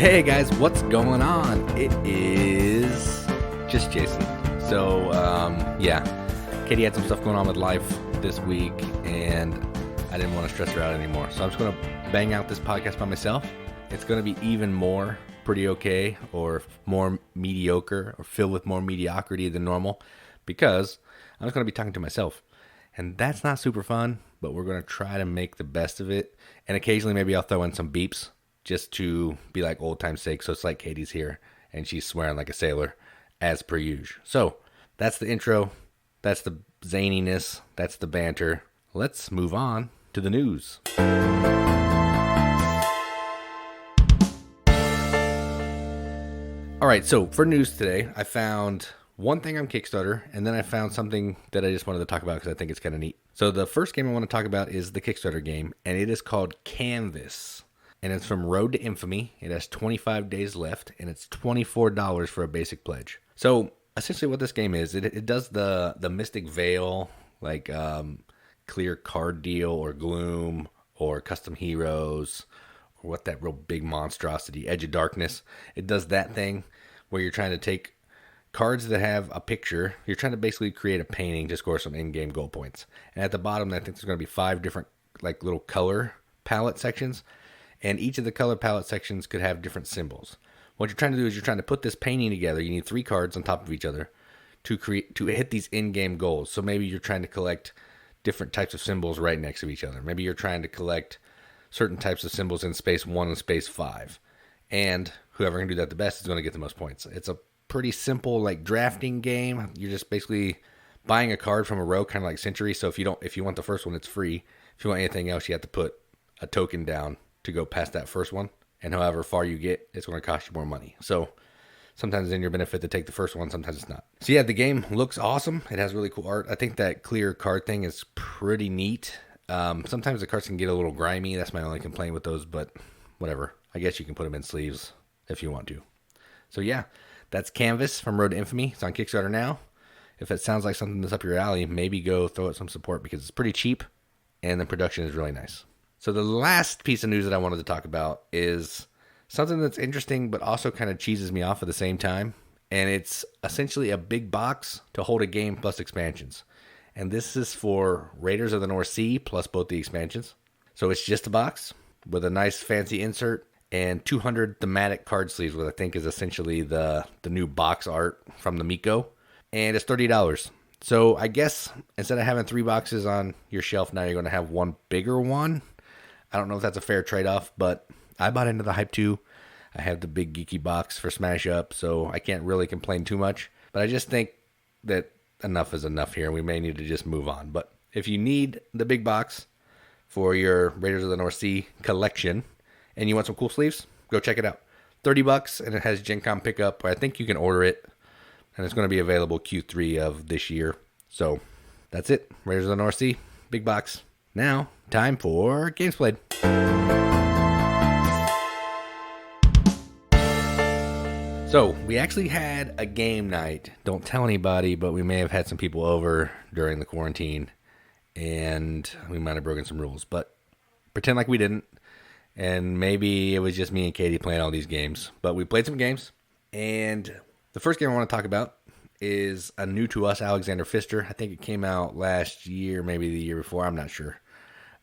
Hey guys, what's going on? It is just Jason. So, Katie had some stuff going on with life this week, and I didn't want to stress her out anymore. So I'm just going to bang out this podcast by myself. It's going to be even more pretty okay, or more mediocre, or filled with more mediocrity than normal, because I'm just going to be talking to myself. And that's not super fun, but we're going to try to make the best of it. And occasionally maybe I'll throw in some beeps just to be like old time's sake. So it's like Katie's here and she's swearing like a sailor as per usual. So that's the intro. That's the zaniness. That's the banter. Let's move on to the news. All right, so for news today, I found one thing on Kickstarter, and then I found something that I just wanted to talk about because I think it's kind of neat. So the first game I want to talk about is the Kickstarter game, and it is called Canvas, and it's from Road to Infamy. It has 25 days left, and it's $24 for a basic pledge. So essentially what this game is, it does the Mystic Veil, like clear card deal, or Gloom, or Custom Heroes, or what that real big monstrosity, Edge of Darkness. It does that thing where you're trying to take cards that have a picture. You're trying to basically create a painting to score some in-game goal points. And at the bottom, I think there's going to be 5 different like little color palette sections. And each of the color palette sections could have different symbols. What you're trying to do is you're trying to put this painting together. You need 3 cards on top of each other to hit these in-game goals. So maybe you're trying to collect different types of symbols right next to each other. Maybe you're trying to collect certain types of symbols in space 1 and space 5. And whoever can do that the best is going to get the most points. It's a pretty simple like drafting game. You're just basically buying a card from a row, kind of like Century. So if you want the first one, it's free. If you want anything else, you have to put a token down to go past that first one. And however far you get, it's going to cost you more money. So sometimes it's in your benefit to take the first one, sometimes it's not. So yeah, the game looks awesome. It has really cool art. I think that clear card thing is pretty neat. Sometimes the cards can get a little grimy. That's my only complaint with those, but whatever. I guess you can put them in sleeves if you want to. So yeah, that's Canvas from Road to Infamy. It's on Kickstarter now. If it sounds like something that's up your alley, maybe go throw it some support because it's pretty cheap and the production is really nice. So the last piece of news that I wanted to talk about is something that's interesting but also kind of cheeses me off at the same time. And it's essentially a big box to hold a game plus expansions. And this is for Raiders of the North Sea plus both the expansions. So it's just a box with a nice fancy insert and 200 thematic card sleeves, which I think is essentially the new box art from the Miko. And it's $30. So I guess instead of having 3 boxes on your shelf, now you're going to have one bigger one. I don't know if that's a fair trade-off, but I bought into the hype too. I have the big geeky box for Smash Up, so I can't really complain too much. But I just think that enough is enough here, and we may need to just move on. But if you need the big box for your Raiders of the North Sea collection, and you want some cool sleeves, go check it out. $30, and it has GenCon pickup. I think you can order it, and it's going to be available Q3 of this year. So that's it. Raiders of the North Sea, big box. Now, time for Games Played. So we actually had a game night. Don't tell anybody, but we may have had some people over during the quarantine, and we might have broken some rules. But pretend like we didn't. And maybe it was just me and Katie playing all these games. But we played some games. And the first game I want to talk about is a new to us Alexander Pfister. I think it came out last year, maybe the year before. I'm not sure.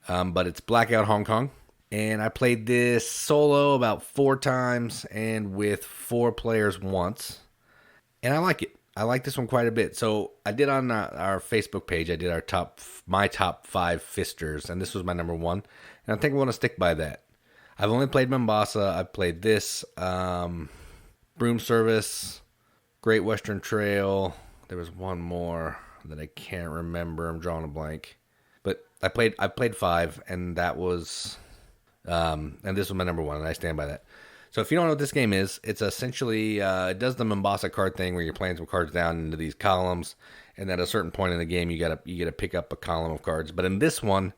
But it's Blackout Hong Kong. And I played this solo about 4 times and with 4 players once. And I like it. I like this one quite a bit. So I did on our Facebook page, I did my top 5 Pfisters. And this was my number 1. And I think I want to stick by that. I've only played Mombasa. I've played this, Broom Service, Great Western Trail. There was one more that I can't remember. I'm drawing a blank. But I played 5, and that was, and this was my number 1, and I stand by that. So if you don't know what this game is, it's essentially, it does the Mombasa card thing where you're playing some cards down into these columns, and at a certain point in the game, you gotta pick up a column of cards. But in this one,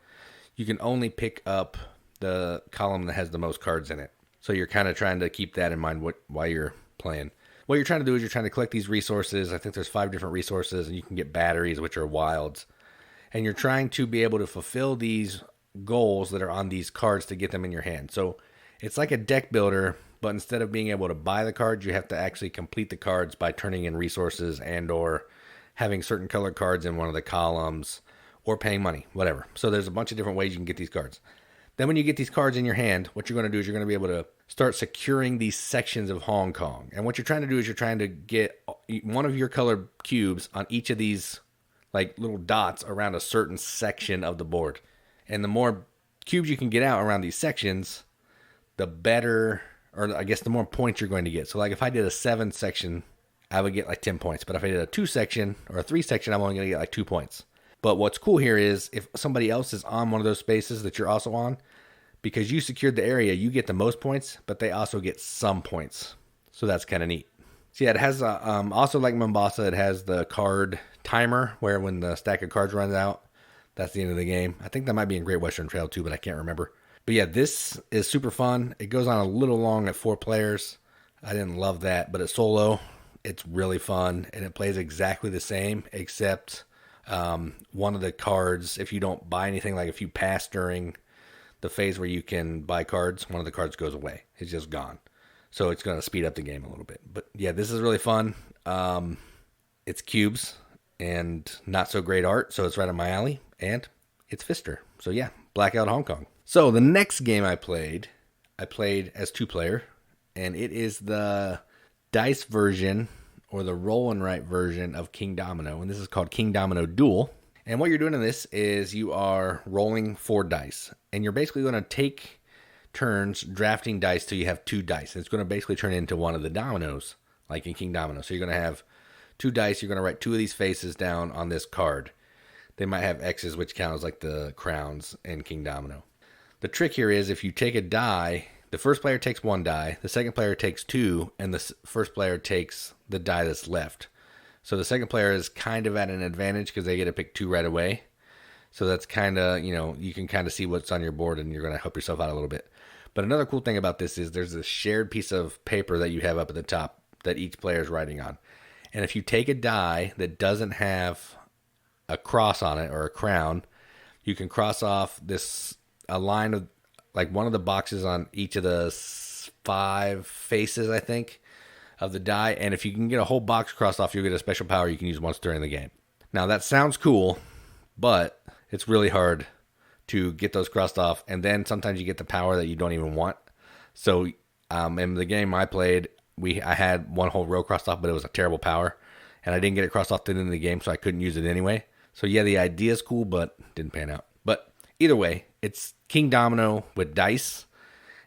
you can only pick up the column that has the most cards in it. So you're kind of trying to keep that in mind while you're playing. What you're trying to do is you're trying to collect these resources. I think there's 5 different resources, and you can get batteries, which are wilds. And you're trying to be able to fulfill these goals that are on these cards to get them in your hand. So it's like a deck builder, but instead of being able to buy the cards, you have to actually complete the cards by turning in resources and or having certain colored cards in one of the columns or paying money, whatever. So there's a bunch of different ways you can get these cards. Then when you get these cards in your hand, what you're going to do is you're going to be able to start securing these sections of Hong Kong. And what you're trying to do is you're trying to get one of your colored cubes on each of these like little dots around a certain section of the board. And the more cubes you can get out around these sections, the better, or I guess the more points you're going to get. So like if I did a 7 section, I would get like 10 points. But if I did a 2 section or a 3 section, I'm only going to get like 2 points. But what's cool here is if somebody else is on one of those spaces that you're also on, because you secured the area, you get the most points, but they also get some points. So that's kind of neat. So yeah, it has also like Mombasa, it has the card timer where when the stack of cards runs out, that's the end of the game. I think that might be in Great Western Trail too, but I can't remember. But yeah, this is super fun. It goes on a little long at 4 players. I didn't love that, but at solo, it's really fun, and it plays exactly the same, except one of the cards, if you don't buy anything, like if you pass during the phase where you can buy cards, one of the cards goes away. It's just gone. So it's going to speed up the game a little bit. But yeah, this is really fun. It's cubes and not so great art, so it's right up my alley, and it's Fister. So yeah, Blackout Hong Kong. So the next game I played as 2-player, and it is the dice version or the roll and write version of Kingdomino, and this is called Kingdomino Duel. And what you're doing in this is you are rolling 4 dice, and you're basically going to take turns drafting dice till you have 2 dice. And it's going to basically turn into one of the dominoes, like in Kingdomino. So you're going to have 2 dice. You're going to write 2 of these faces down on this card. They might have X's, which count as like the crowns in Kingdomino. The trick here is if you take a die, the first player takes 1 die, the second player takes 2, and the first player takes the die that's left. So the second player is kind of at an advantage because they get to pick 2 right away. So that's kind of, you can kind of see what's on your board and you're going to help yourself out a little bit. But another cool thing about this is there's a shared piece of paper that you have up at the top that each player is writing on. And if you take a die that doesn't have a cross on it or a crown, you can cross off a line of like one of the boxes on each of the 5 faces, I think, of the die. And if you can get a whole box crossed off, you'll get a special power you can use once during the game. Now that sounds cool, but it's really hard to get those crossed off. And then sometimes you get the power that you don't even want. So in the game I played, I had one whole row crossed off, but it was a terrible power. And I didn't get it crossed off to the end of the game, so I couldn't use it anyway. So yeah, the idea is cool, but didn't pan out. But either way, it's Kingdomino with dice.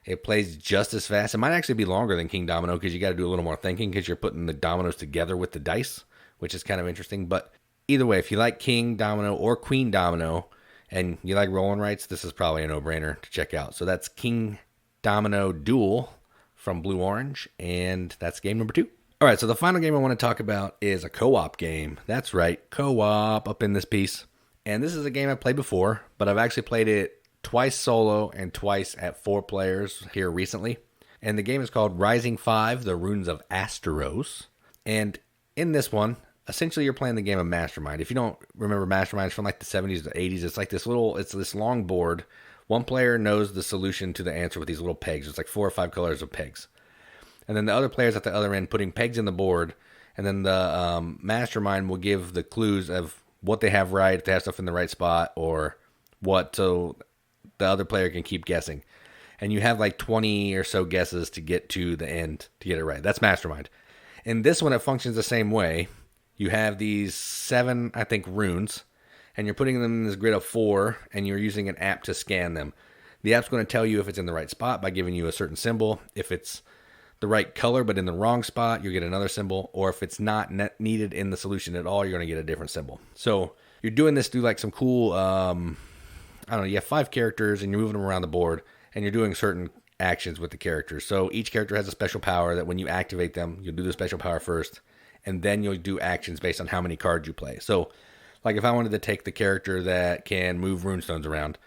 It plays just as fast. It might actually be longer than Kingdomino because you got to do a little more thinking because you're putting the dominoes together with the dice, which is kind of interesting. But either way, if you like Kingdomino or Queendomino and you like roll and writes, this is probably a no-brainer to check out. So that's Kingdomino Duel from Blue Orange, and that's game number 2. All right, so the final game I want to talk about is a co-op game. That's right, co-op up in this piece. And this is a game I've played before, but I've actually played it twice solo and twice at 4 players here recently. And the game is called Rising 5, The Runes of Asteros. And in this one, essentially you're playing the game of Mastermind. If you don't remember Mastermind, it's from like the 70s to 80s. It's like it's this long board. One player knows the solution to the answer with these little pegs. It's like 4 or 5 colors of pegs. And then the other players at the other end putting pegs in the board. And then the Mastermind will give the clues of what they have right, if they have stuff in the right spot, or what, so the other player can keep guessing. And you have like 20 or so guesses to get to the end to get it right. That's Mastermind. In this one, it functions the same way. You have these 7, I think, runes, and you're putting them in this grid of 4, and you're using an app to scan them. The app's going to tell you if it's in the right spot by giving you a certain symbol. If it's the right color but in the wrong spot, you'll get another symbol. Or if it's not needed in the solution at all, you're going to get a different symbol. So you're doing this through like some cool, I don't know, you have 5 characters and you're moving them around the board and you're doing certain actions with the characters. So each character has a special power that when you activate them, you'll do the special power first and then you'll do actions based on how many cards you play. So like if I wanted to take the character that can move runestones around,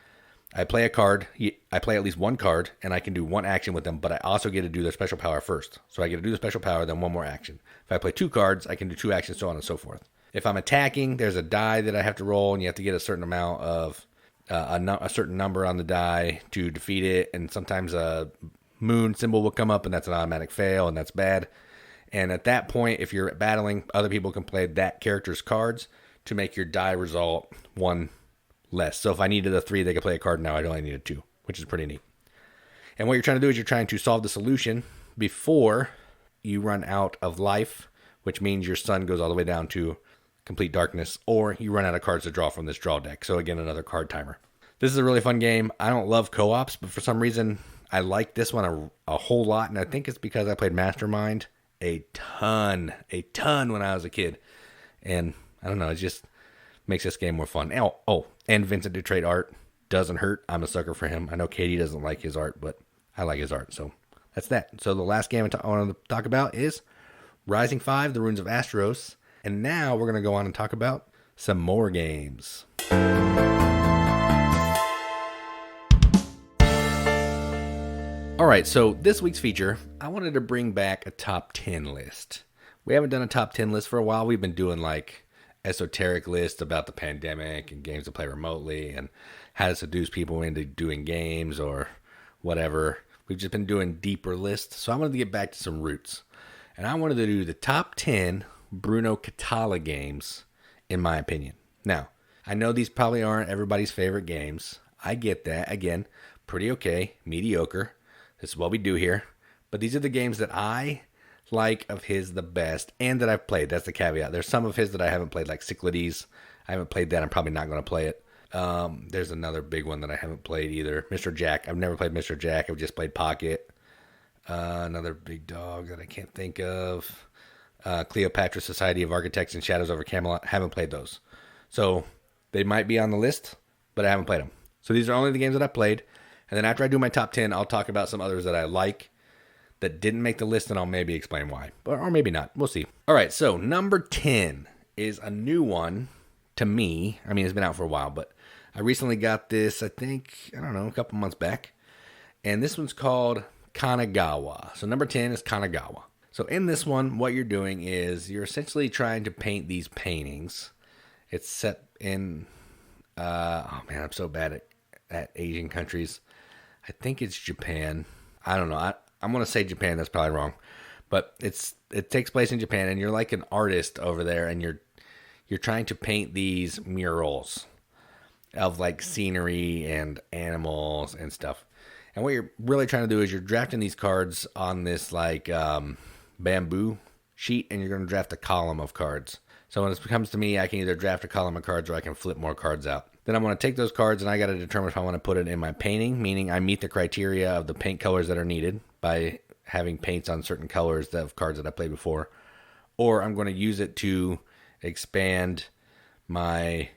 I play a card, I play at least 1 card, and I can do 1 action with them, but I also get to do their special power first. So I get to do the special power, then 1 more action. If I play 2 cards, I can do 2 actions, so on and so forth. If I'm attacking, there's a die that I have to roll, and you have to get a certain amount of, a certain number on the die to defeat it, and sometimes a moon symbol will come up, and that's an automatic fail, and that's bad. And at that point, if you're battling, other people can play that character's cards to make your die result one less. So if I needed a 3, they could play a card. Now I only needed 2, which is pretty neat. And what you're trying to do is you're trying to solve the solution before you run out of life, which means your sun goes all the way down to complete darkness, or you run out of cards to draw from this draw deck. So again, another card timer. This is a really fun game. I don't love co-ops, but for some reason, I like this one a whole lot, and I think it's because I played Mastermind a ton when I was a kid. And I don't know, it just makes this game more fun. Oh, and Vincent Dutrait art doesn't hurt. I'm a sucker for him. I know Katie doesn't like his art, but I like his art, so that's that. So the last game I want to talk about is Rising 5, The Runes of Asteros. And now we're going to go on and talk about some more games. All right, so this week's feature, I wanted to bring back a top 10 list. We haven't done a top 10 list for a while. We've been doing like esoteric lists about the pandemic and games to play remotely and how to seduce people into doing games or whatever. We've just been doing deeper lists. So I wanted to get back to some roots. And I wanted to do the top 10 Bruno Cathala games, in my opinion. Now, I know these probably aren't everybody's favorite games. I get that. Again, pretty okay, mediocre. This is what we do here. But these are the games that I like of his the best and that I've played. That's the caveat. There's some of his that I haven't played, like Cyclades. I haven't played that. I'm probably not going to play it. There's another big one that I haven't played either. Mr. Jack. I've never played Mr. Jack. I've just played Pocket. Another big dog that I can't think of. Cleopatra, Society of Architects, and Shadows over Camelot. Haven't played those. So they might be on the list, but I haven't played them. So these are only the games that I played. And then after I do my top 10, I'll talk about some others that I like that didn't make the list, and I'll maybe explain why. Or maybe not. We'll see. All right, so number 10 is a new one to me. I mean, it's been out for a while, but I recently got this, I think, a couple months back. And this one's called Kanagawa. So number 10 is Kanagawa. So in this one, what you're doing is you're essentially trying to paint these paintings. It's set in, oh man, I'm so bad at Asian countries. I think it's Japan. I don't know. I'm going to say Japan. That's probably wrong. But it takes place in Japan, and you're like an artist over there, and you're trying to paint these murals of like scenery and animals and stuff. And what you're really trying to do is you're drafting these cards on this like bamboo sheet, and you're going to draft a column of cards. So when it comes to me, I can either draft a column of cards or I can flip more cards out. Then I'm going to take those cards and I got to determine if I want to put it in my painting, meaning I meet the criteria of the paint colors that are needed by having paints on certain colors of cards that I played before. Or I'm going to use it to expand my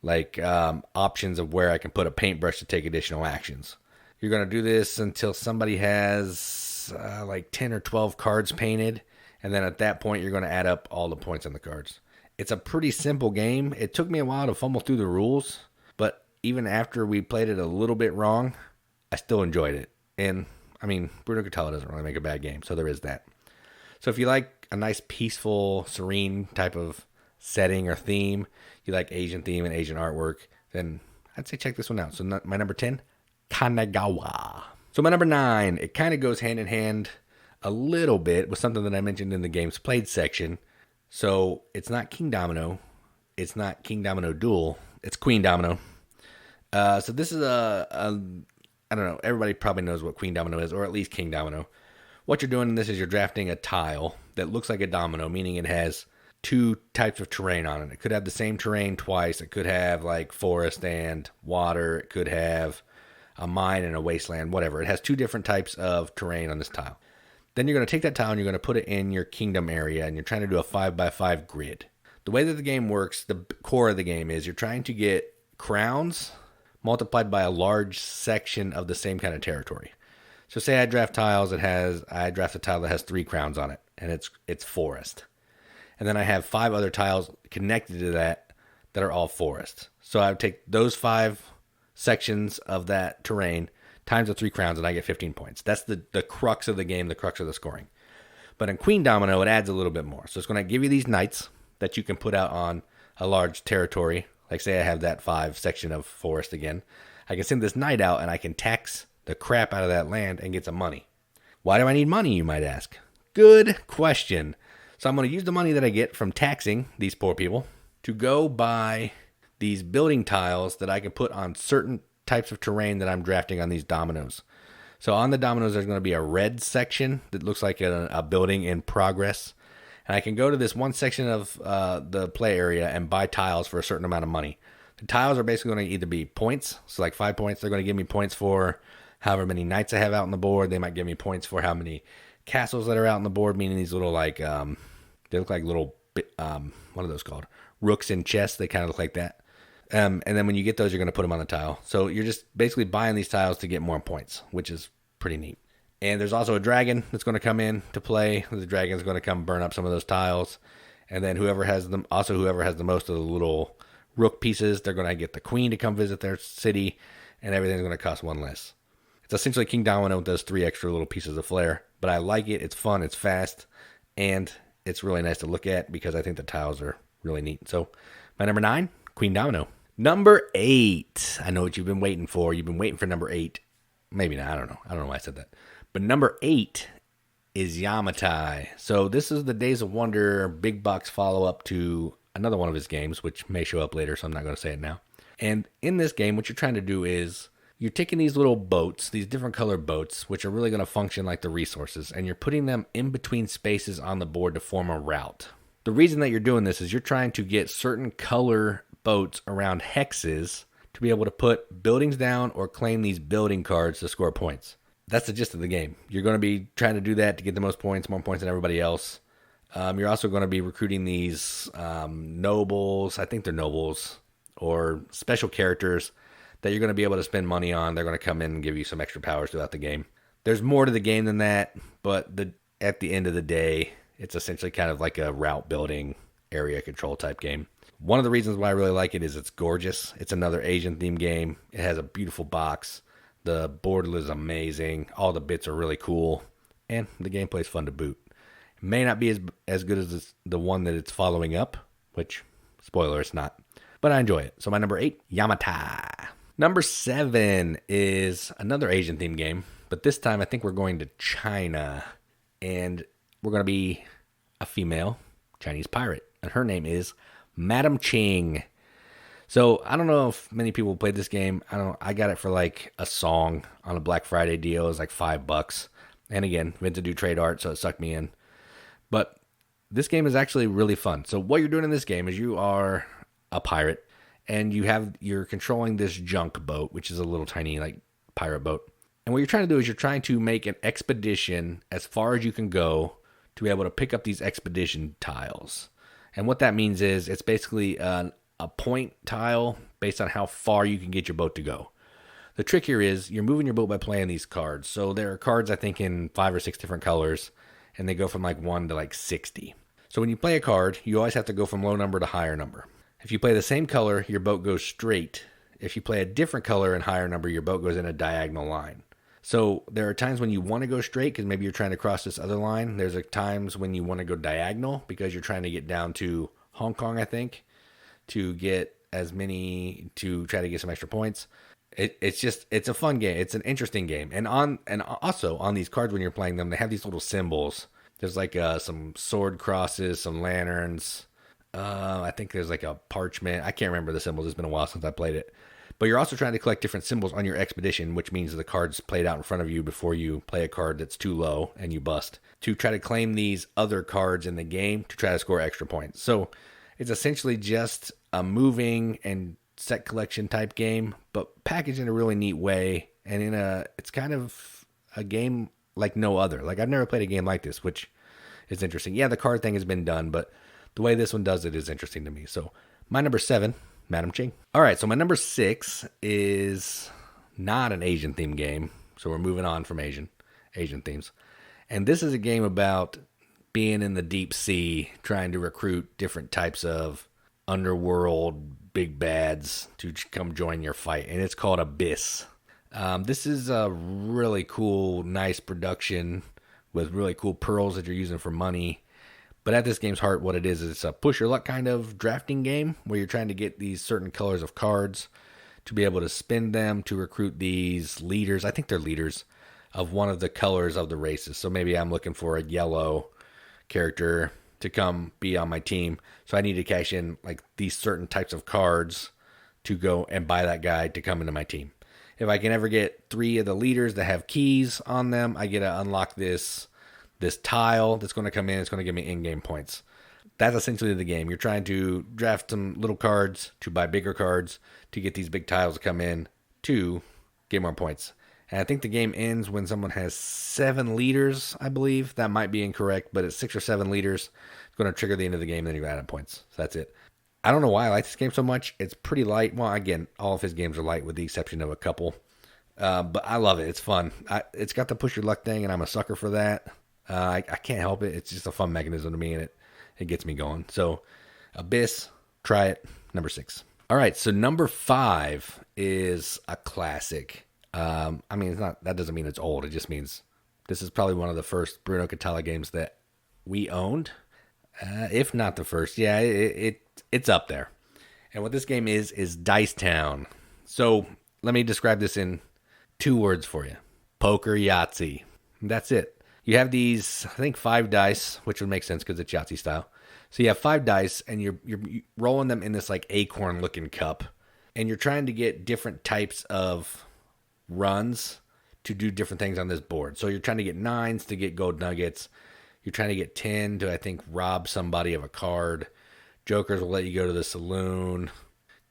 options of where I can put a paintbrush to take additional actions. You're going to do this until somebody has 10 or 12 cards painted. And then at that point, you're going to add up all the points on the cards. It's a pretty simple game. It took me a while to fumble through the rules, but even after we played it a little bit wrong, I still enjoyed it. And, I mean, Bruno Cathala doesn't really make a bad game, so there is that. So if you like a nice, peaceful, serene type of setting or theme, you like Asian theme and Asian artwork, then I'd say check this one out. So my number 10, Kanagawa. So my number 9, it kind of goes hand in hand a little bit with something that I mentioned in the games played section. So it's not Kingdomino, it's not Kingdomino Duel, it's Queendomino. So this is I don't know, everybody probably knows what Queendomino is, or at least Kingdomino. What you're doing in this is you're drafting a tile that looks like a domino, meaning it has 2 types of terrain on it. It could have the same terrain twice. It could have like forest and water. It could have a mine and a wasteland, whatever. It has 2 different types of terrain on this tile. Then you're going to take that tile and you're going to put it in your kingdom area, and you're trying to do a 5x5 grid. The way that the game works, the core of the game is you're trying to get crowns multiplied by a large section of the same kind of territory. So say I draft tiles I draft a tile that has 3 crowns on it, and it's forest. And then I have 5 other tiles connected to that are all forest. So I would take those 5 sections of that terrain times the 3 crowns, and I get 15 points. That's the crux of the game, the crux of the scoring. But in Queendomino, it adds a little bit more. So it's going to give you these knights that you can put out on a large territory. Like say I have that 5 section of forest again. I can send this knight out, and I can tax the crap out of that land and get some money. Why do I need money, you might ask? Good question. So I'm going to use the money that I get from taxing these poor people to go buy these building tiles that I can put on certain types of terrain that I'm drafting on these dominoes. So on the dominoes, there's going to be a red section that looks like a building in progress. And I can go to this one section of the play area and buy tiles for a certain amount of money. The tiles are basically going to either be points, so like 5 points. They're going to give me points for however many knights I have out on the board. They might give me points for how many castles that are out on the board, meaning these little like, they look like little, what are those called? Rooks in chess. They kind of look like that. And then when you get those, you're going to put them on the tile. So you're just basically buying these tiles to get more points, which is pretty neat. And there's also a dragon that's going to come in to play. The dragon's going to come burn up some of those tiles. And then whoever has the most of the little rook pieces, they're going to get the queen to come visit their city, and everything's going to cost one less. It's essentially Kingdomino with those 3 extra little pieces of flair. But I like it. It's fun. It's fast. And it's really nice to look at because I think the tiles are really neat. So my number 9, Queendomino. Number 8. I know what you've been waiting for. You've been waiting for number 8. Maybe not. I don't know. I don't know why I said that. But number 8 is Yamatai. So this is the Days of Wonder big box follow-up to another one of his games, which may show up later, so I'm not going to say it now. And in this game, what you're trying to do is you're taking these little boats, these different colored boats, which are really going to function like the resources, and you're putting them in between spaces on the board to form a route. The reason that you're doing this is you're trying to get certain color boats around hexes to be able to put buildings down or claim these building cards to score points. That's the gist of the game. You're going to be trying to do that to get the most points, more points than everybody else. You're also going to be recruiting these nobles, I think they're nobles, or special characters that you're going to be able to spend money on. They're going to come in and give you some extra powers throughout the game. There's more to the game than that, but at the end of the day, it's essentially kind of like a route building, area control type game. One of the reasons why I really like it is it's gorgeous. It's another Asian themed game. It has a beautiful box. The board is amazing. All the bits are really cool. And the gameplay is fun to boot. It may not be as good as the one that it's following up, which, spoiler, it's not. But I enjoy it. So my number 8, Yamatai. Number 7 is another Asian themed game. But this time I think we're going to China. And we're going to be a female Chinese pirate. And her name is Madam Ching. So I don't know if many people played this game. I got it for like a song on a Black Friday deal. It was like $5. And again, meant to do trade art, so it sucked me in. But this game is actually really fun. So what you're doing in this game is you are a pirate, and you're controlling this junk boat, which is a little tiny like pirate boat. And what you're trying to do is you're trying to make an expedition as far as you can go to be able to pick up these expedition tiles. And what that means is it's basically a point tile based on how far you can get your boat to go. The trick here is you're moving your boat by playing these cards. So there are cards, I think, in 5 or 6 different colors, and they go from like 1 to like 60. So when you play a card, you always have to go from low number to higher number. If you play the same color, your boat goes straight. If you play a different color and higher number, your boat goes in a diagonal line. So there are times when you want to go straight because maybe you're trying to cross this other line. There's times when you want to go diagonal because you're trying to get down to Hong Kong, I think, to get to try to get some extra points. It's a fun game. It's an interesting game. And also on these cards when you're playing them, they have these little symbols. There's like some sword crosses, some lanterns. I think there's like a parchment. I can't remember the symbols. It's been a while since I played it. But you're also trying to collect different symbols on your expedition, which means the card's played out in front of you before you play a card that's too low and you bust, to try to claim these other cards in the game to try to score extra points. So it's essentially just a moving and set collection type game, but packaged in a really neat way. And it's kind of a game like no other. Like I've never played a game like this, which is interesting. Yeah, the card thing has been done, but the way this one does it is interesting to me. So my number 7, Madam Ching. All right, so my number 6 is not an Asian themed game. So we're moving on from Asian themes. And this is a game about being in the deep sea, trying to recruit different types of underworld big bads to come join your fight. And it's called Abyss. This is a really cool, nice production with really cool pearls that you're using for money. But at this game's heart, what it is it's a push your luck kind of drafting game where you're trying to get these certain colors of cards to be able to spend them to recruit these leaders. I think they're leaders. of one of the colors of the races. So maybe I'm looking for a yellow character to come be on my team. So I need to cash in like these certain types of cards to go and buy that guy to come into my team. If I can ever get 3 of the leaders that have keys on them, I get to unlock this tile that's going to come in. It's going to give me in-game points. That's essentially the game. You're trying to draft some little cards to buy bigger cards to get these big tiles to come in to get more points. And I think the game ends when someone has 7 leaders, I believe. That might be incorrect, but it's 6 or 7 leaders. It's going to trigger the end of the game, and then you add up points. So that's it. I don't know why I like this game so much. It's pretty light. Well, again, all of his games are light with the exception of a couple. But I love it. It's fun. It's got the push your luck thing, and I'm a sucker for that. I can't help it. It's just a fun mechanism to me, and it gets me going. So, Abyss, try it. Number 6. All right, so number 5 is a classic. I mean, it's not. That doesn't mean it's old. It just means this is probably one of the first Bruno Cathala games that we owned, if not the first. Yeah, it's up there. And what this game is Dice Town. So let me describe this in 2 words for you: poker, Yahtzee. That's it. You have these, I think, 5 dice, which would make sense because it's Yahtzee style. So you have 5 dice, and you're rolling them in this like acorn-looking cup, and you're trying to get different types of runs to do different things on this board. So you're trying to get 9s to get gold nuggets. You're trying to get 10 to, I think, rob somebody of a card. Jokers will let you go to the saloon.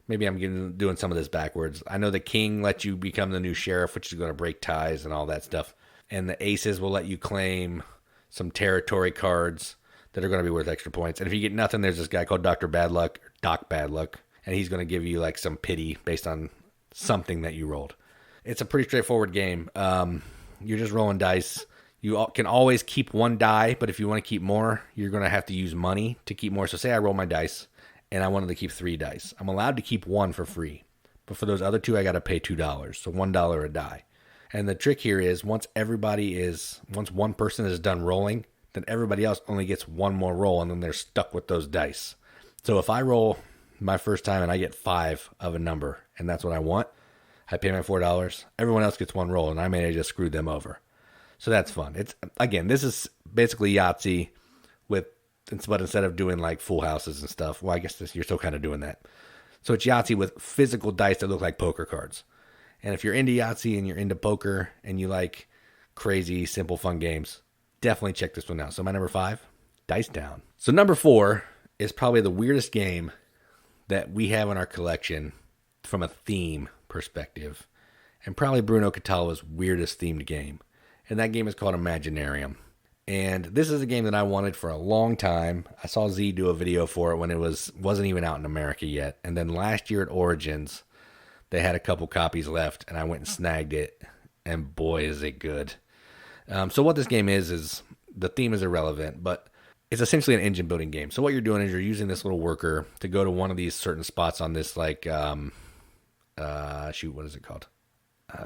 Maybe I'm doing some of this backwards. I know the king lets you become the new sheriff, which is going to break ties and all that stuff. And the aces will let you claim some territory cards that are going to be worth extra points. And if you get nothing, there's this guy called Dr. Bad Luck, or Doc Bad Luck, and he's going to give you like some pity based on something that you rolled. It's a pretty straightforward game. You're just rolling dice. You can always keep 1 die, but if you want to keep more, you're going to have to use money to keep more. So say I roll my dice, and I wanted to keep 3 dice. I'm allowed to keep 1 for free. But for those other 2, I got to pay $2. So $1 a die. And the trick here is once one person is done rolling, then everybody else only gets 1 more roll, and then they're stuck with those dice. So if I roll my first time and I get 5 of a number, and that's what I want, I pay my $4. Everyone else gets 1 roll, and I may have just screwed them over. So that's fun. It's again, this is basically Yahtzee but instead of doing like full houses and stuff, well, I guess you're still kind of doing that. So it's Yahtzee with physical dice that look like poker cards. And if you're into Yahtzee and you're into poker and you like crazy, simple, fun games, definitely check this one out. So my number 5, Dice Town. So number 4 is probably the weirdest game that we have in our collection from a theme perspective, and probably Bruno Cathala's weirdest themed game. And that game is called Imaginarium. And this is a game that I wanted for a long time. I saw Z do a video for it when it wasn't even out in America yet. And then last year at Origins, they had a couple copies left, and I went and snagged it. And boy, is it good. So what this game is the theme is irrelevant, but it's essentially an engine building game. So what you're doing is you're using this little worker to go to one of these certain spots on this like, what is it called?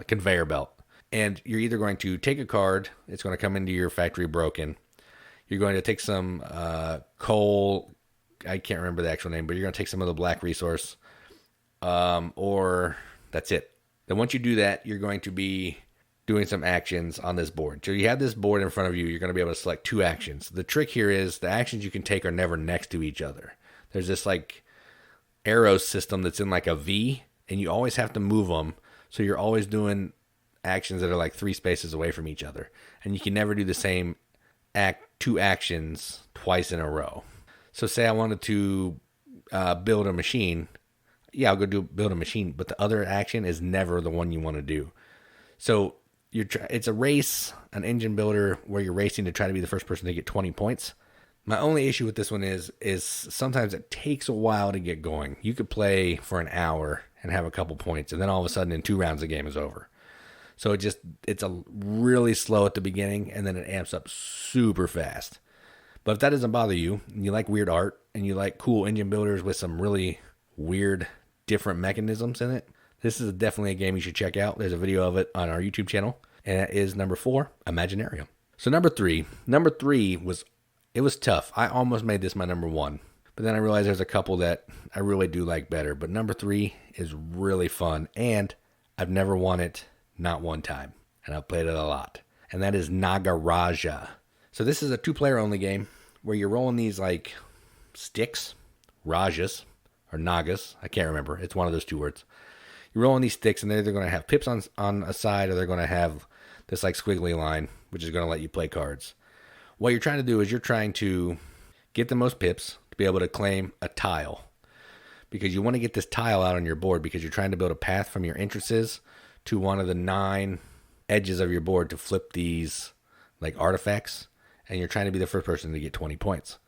Conveyor belt. And you're either going to take a card, it's going to come into your factory broken. You're going to take some coal, I can't remember the actual name, but you're going to take some of the black resource, or that's it. Then once you do that, you're going to be doing some actions on this board. So you have this board in front of you, you're going to be able to select 2 actions. The trick here is the actions you can take are never next to each other. There's this like arrow system that's in like a V, and you always have to move them. So you're always doing actions that are like 3 spaces away from each other. And you can never do the same 2 actions twice in a row. So say I wanted to build a machine. Yeah, I'll go build a machine, but the other action is never the one you want to do. So it's a race, an engine builder, where you're racing to try to be the first person to get 20 points. My only issue with this one is sometimes it takes a while to get going. You could play for an hour and have a couple points, and then all of a sudden in 2 rounds the game is over. So it's a really slow at the beginning, and then it amps up super fast. But if that doesn't bother you, and you like weird art, and you like cool engine builders with some really weird, different mechanisms in it, this is definitely a game you should check out. There's a video of it on our YouTube channel, and that is number 4, Imaginarium. So number 3 was tough. I almost made this my number 1, but then I realized there's a couple that I really do like better. But number 3 is really fun, and I've never won it, not one time. and I've played it a lot. And that is Nagaraja. So this is a 2-player only game where you're rolling these like sticks, rajas, or nagas. I can't remember. It's one of those 2 words. You're rolling these sticks, and they're either going to have pips on a side, or they're going to have this like squiggly line, which is going to let you play cards. What you're trying to do is you're trying to get the most pips to be able to claim a tile, because you want to get this tile out on your board because you're trying to build a path from your entrances to one of the 9 edges of your board to flip these like artifacts, and you're trying to be the first person to get 20 points.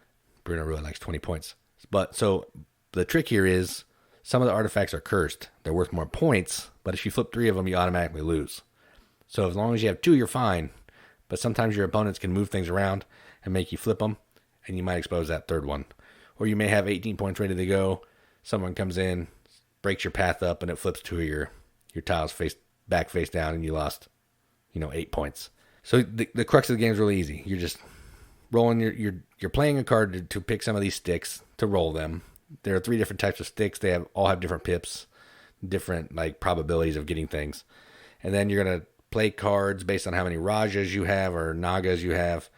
Bruno really likes 20 points. But so the trick here is some of the artifacts are cursed. They're worth more points, but if you flip 3 of them, you automatically lose. So as long as you have 2, you're fine. But sometimes your opponents can move things around and make you flip them, and you might expose that 3rd one. Or you may have 18 points ready to go. Someone comes in, breaks your path up, and it flips 2 of your tiles face down, and you lost, 8 points. So the crux of the game is really easy. You're just rolling you're playing a card to pick some of these sticks to roll them. There are 3 different types of sticks. They all have different pips, different like probabilities of getting things. And then you're going to play cards based on how many Rajas you have or Nagas you have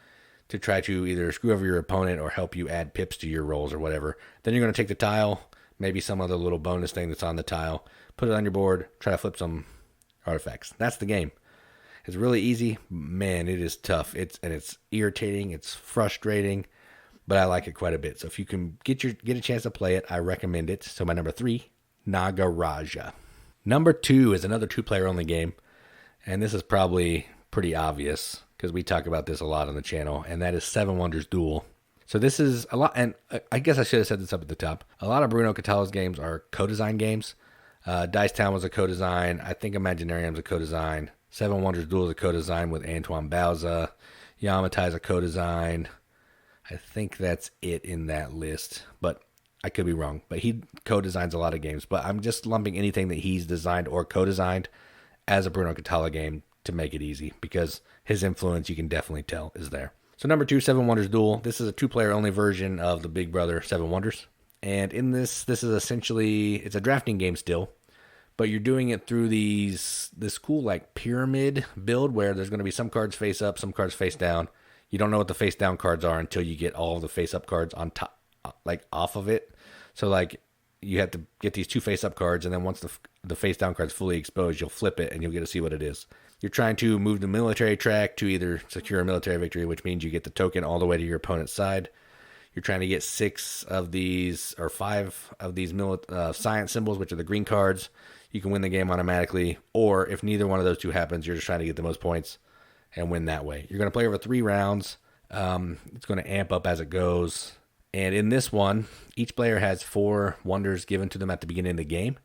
to try to either screw over your opponent or help you add pips to your rolls or whatever. Then you're going to take the tile, maybe some other little bonus thing that's on the tile, put it on your board, try to flip some artifacts. That's the game. It's really easy. Man, it is tough. It's irritating. It's frustrating, but I like it quite a bit. So if you can get a chance to play it, I recommend it. So my number 3, Nagaraja. Number 2 is another 2-player only game, and this is probably pretty obvious because we talk about this a lot on the channel, and that is Seven Wonders Duel. So this is a lot, and I guess I should have said this up at the top. A lot of Bruno Cathala's games are co-design games. Dice Town was a co-design. I think Imaginarium is a co-design. Seven Wonders Duel is a co-design with Antoine Bauza. Yamatai is a co-design. I think that's it in that list, but I could be wrong. But he co-designs a lot of games. But I'm just lumping anything that he's designed or co-designed as a Bruno Cathala game to make it easy, because his influence, you can definitely tell, is there. So number 2, Seven Wonders Duel. This is a 2-player only version of the Big Brother Seven Wonders. And in this is essentially, it's a drafting game still, but you're doing it through this cool like pyramid build where there's going to be some cards face up, some cards face down. You don't know what the face down cards are until you get all of the face up cards on top, like off of it. So like you have to get these 2 face up cards, and then once the face down card's fully exposed, you'll flip it and you'll get to see what it is. You're trying to move the military track to either secure a military victory, which means you get the token all the way to your opponent's side. You're trying to get 6 of these or 5 of these science symbols, which are the green cards. You can win the game automatically. Or if neither one of those 2 happens, you're just trying to get the most points and win that way. You're going to play over 3 rounds. It's going to amp up as it goes. And in this one, each player has 4 wonders given to them at the beginning of the game,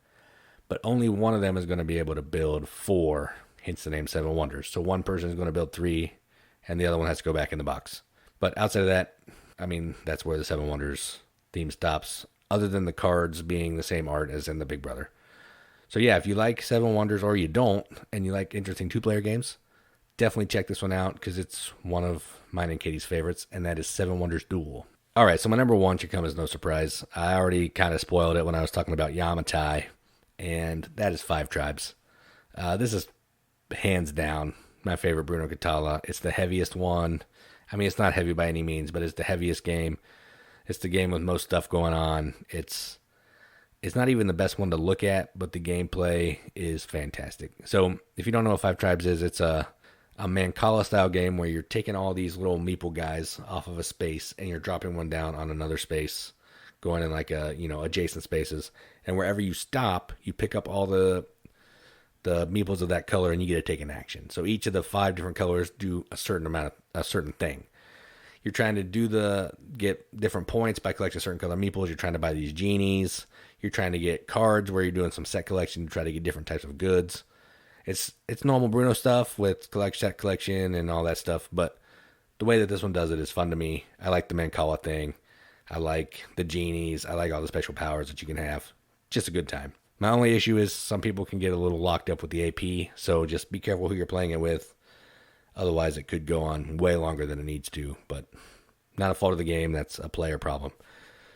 but only one of them is going to be able to build 4, hence the name Seven Wonders. So one person is going to build 3, and the other one has to go back in the box. But outside of that, I mean, that's where the Seven Wonders theme stops, other than the cards being the same art as in the Big Brother. So yeah, if you like Seven Wonders or you don't, and you like interesting 2-player games, definitely check this one out because it's one of mine and Katie's favorites, and that is Seven Wonders Duel. All right, so my number 1 should come as no surprise. I already kind of spoiled it when I was talking about Yamatai, and that is 5 Tribes. This is hands down my favorite Bruno Cathala. It's the heaviest one. I mean, it's not heavy by any means, but it's the heaviest game. It's the game with most stuff going on. It's not even the best one to look at, but the gameplay is fantastic. So if you don't know what 5 Tribes is, it's a Mancala style game where you're taking all these little meeple guys off of a space and you're dropping one down on another space, going in like adjacent spaces. And wherever you stop, you pick up all the meeples of that color and you get to take an action. So each of the 5 different colors do a certain thing. You're trying to get different points by collecting certain color meeples. You're trying to buy these genies. You're trying to get cards where you're doing some set collection to try to get different types of goods. It's normal Bruno stuff with set collection and all that stuff, but the way that this one does it is fun to me. I like the Mancala thing. I like the genies. I like all the special powers that you can have. Just a good time. My only issue is some people can get a little locked up with the AP, so just be careful who you're playing it with. Otherwise, it could go on way longer than it needs to, but not a fault of the game. That's a player problem.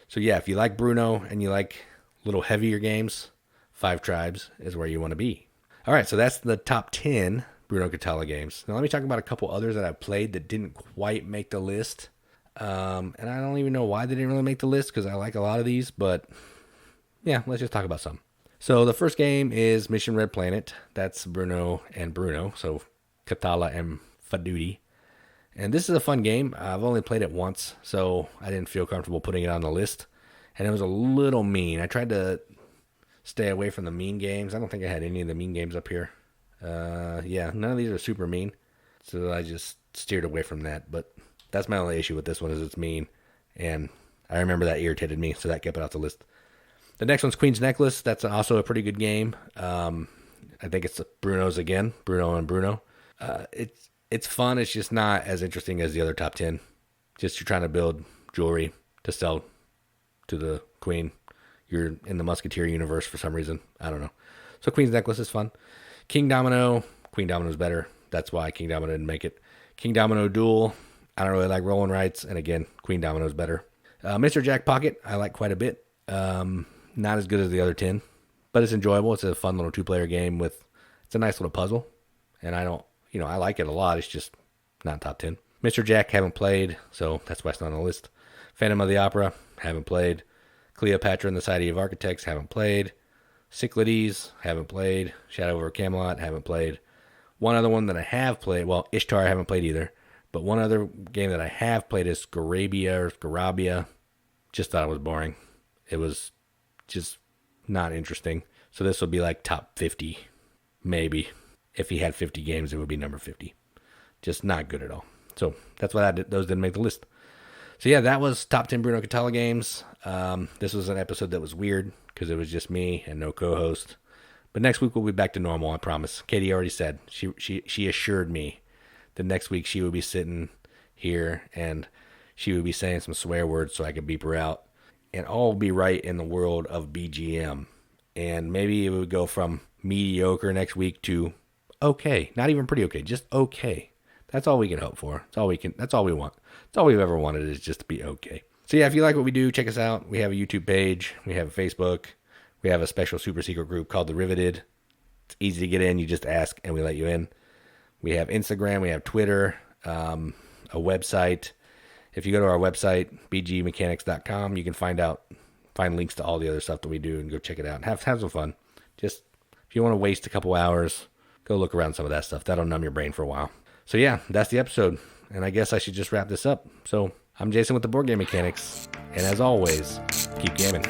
So yeah, if you like Bruno and you like little heavier games, 5 Tribes is where you want to be. All right, so that's the top 10 Bruno Cathala games. Now let me talk about a couple others that I've played that didn't quite make the list. And I don't even know why they didn't really make the list because I like a lot of these, but yeah, let's just talk about some. So the first game is Mission Red Planet. That's Bruno and Bruno, so Cathala and Faduti. And this is a fun game. I've only played it once, so I didn't feel comfortable putting it on the list. And it was a little mean. I tried to stay away from the mean games. I don't think I had any of the mean games up here. Yeah, none of these are super mean. So I just steered away from that. But that's my only issue with this one is it's mean. And I remember that irritated me, so that kept it off the list. The next one's Queen's Necklace. That's also a pretty good game. I think it's Bruno's again. Bruno and Bruno. It's fun. It's just not as interesting as the other top 10. Just you're trying to build jewelry to sell to the queen. You're in the Musketeer universe for some reason. I don't know. So Queen's Necklace is fun. Kingdomino. Queendomino's better. That's why Kingdomino didn't make it. Kingdomino Duel. I don't really like rolling rights. And again, Queendomino's better. Mr. Jack Pocket. I like quite a bit. Not as good as the other 10. But it's enjoyable. It's a fun little 2-player game with... It's a nice little puzzle. And I don't... I like it a lot. It's just not top 10. Mr. Jack, haven't played. So that's why it's not on the list. Phantom of the Opera. Haven't played. Cleopatra and the Society of Architects, haven't played. Cyclades, haven't played. Shadow over Camelot, haven't played. One other one that I have played, well, Ishtar I haven't played either. But one other game that I have played is Scarabya. Just thought it was boring. It was just not interesting. So this will be like top 50, maybe. If he had 50 games, it would be number 50. Just not good at all. So that's why those didn't make the list. So yeah, that was top 10 Bruno Cathala games. This was an episode that was weird because it was just me and no co-host. But next week we'll be back to normal, I promise. Katie already said, she assured me that next week she would be sitting here and she would be saying some swear words so I could beep her out. And all will be right in the world of BGM. And maybe it would go from mediocre next week to okay. Not even pretty okay, just okay. That's all we can hope for. That's all we want. That's all we've ever wanted is just to be okay. So yeah, if you like what we do, check us out. We have a YouTube page. We have a Facebook. We have a special super secret group called The Riveted. It's easy to get in. You just ask and we let you in. We have Instagram. We have Twitter. A website. If you go to our website, bgmechanics.com, you can find links to all the other stuff that we do and go check it out and have some fun. Just if you want to waste a couple hours, go look around some of that stuff. That'll numb your brain for a while. So yeah, that's the episode. And I guess I should just wrap this up. So I'm Jason with the Board Game Mechanics. And as always, keep gaming.